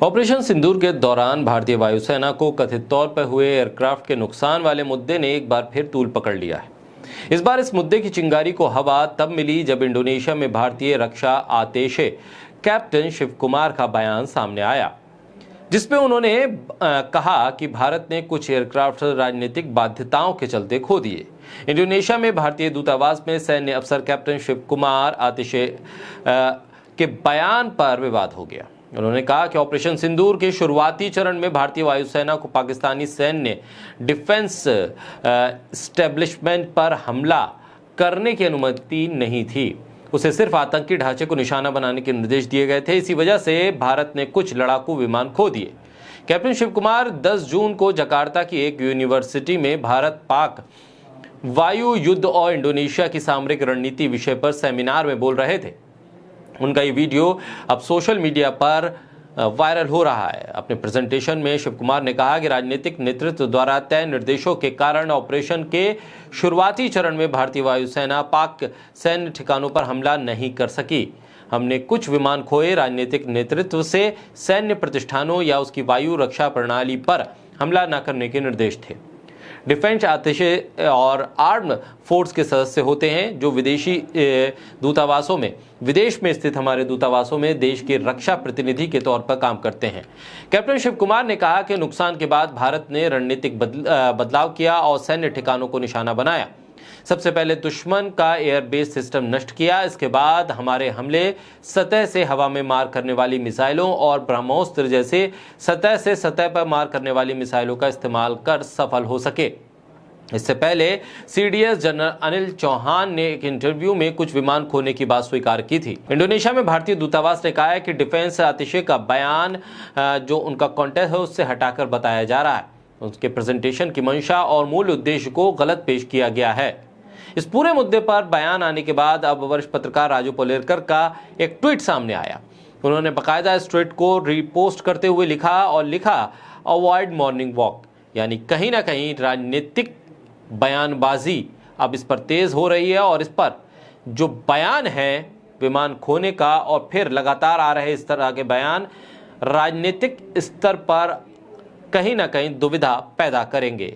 Operation सिंदूर के दौरान भारतीय वायुसेना को कथित तौर पर हुए एयरक्राफ्ट के नुकसान वाले मुद्दे ने एक बार फिर तूल पकड़ लिया है। इस बार इस मुद्दे की चिंगारी को हवा तब मिली जब इंडोनेशिया में भारतीय रक्षा आतेशे कैप्टन शिव कुमार का बयान सामने आया, जिसमें उन्होंने कहा कि भारत ने कुछ एयरक्राफ्ट राजनीतिक बाध्यताओं के चलते खो दिए। इंडोनेशिया में भारतीय दूतावास में सैन्य अफसर कैप्टन शिव कुमार आतिशे के बयान पर विवाद हो गया। उन्होंने कहा कि ऑपरेशन सिंदूर के शुरुआती चरण में भारतीय वायुसेना को पाकिस्तानी सैन्य डिफेंस एस्टेब्लिशमेंट पर हमला करने की अनुमति नहीं थी। उसे सिर्फ आतंकी ढांचे को निशाना बनाने के निर्देश दिए गए थे। इसी वजह से भारत ने कुछ लड़ाकू विमान खो दिए। कैप्टन शिव कुमार 10 जून को जकार्ता की एक यूनिवर्सिटी में भारत पाक वायु युद्ध और इंडोनेशिया की सामरिक रणनीति विषय पर सेमिनार में बोल रहे थे। उनका ये वीडियो अब सोशल मीडिया पर वायरल हो रहा है। अपने प्रेजेंटेशन में शिव कुमार ने कहा कि राजनीतिक नेतृत्व द्वारा तय निर्देशों के कारण ऑपरेशन के शुरुआती चरण में भारतीय वायुसेना पाक सैन्य ठिकानों पर हमला नहीं कर सकी। हमने कुछ विमान खोए। राजनीतिक नेतृत्व से सैन्य प्रतिष्ठानों या उसकी वायु रक्षा प्रणाली पर हमला न करने के निर्देश थे। डिफेंस आतिशे और आर्म्ड फोर्स के सदस्य होते हैं जो विदेशी दूतावासों में, विदेश में स्थित हमारे दूतावासों में देश के रक्षा प्रतिनिधि के तौर पर काम करते हैं। कैप्टन शिव कुमार ने कहा कि नुकसान के बाद भारत ने रणनीतिक बदलाव किया और सैन्य ठिकानों को निशाना बनाया। सबसे पहले दुश्मन का एयरबेस सिस्टम नष्ट किया। इसके बाद हमारे हमले सतह से हवा में मार करने वाली मिसाइलों और ब्रह्मोस्त्र जैसे सतह से सतह पर मार करने वाली मिसाइलों का इस्तेमाल कर सफल हो सके। इससे पहले सीडीएस जनरल अनिल चौहान ने एक इंटरव्यू में कुछ विमान खोने की बात स्वीकार की थी। इंडोनेशिया में भारतीय दूतावास ने कहा है कि डिफेंस आतिशे का बयान जो उनका कॉन्टेक्ट है उससे हटाकर बताया जा रहा है। उसके प्रेजेंटेशन की मंशा और मूल उद्देश्य को गलत पेश किया गया है। इस पूरे मुद्दे पर बयान आने के बाद अब वरिष्ठ पत्रकार राजू पोलेरकर का एक ट्वीट सामने आया। उन्होंने बाकायदा इस ट्वीट को रीपोस्ट करते हुए लिखा अवॉइड मॉर्निंग वॉक, यानी कहीं ना कहीं राजनीतिक बयानबाजी अब इस पर तेज हो रही है और इस पर जो बयान है विमान खोने का और फिर लगातार आ रहे इस तरह के बयान राजनीतिक स्तर पर कहीं ना कहीं दुविधा पैदा करेंगे।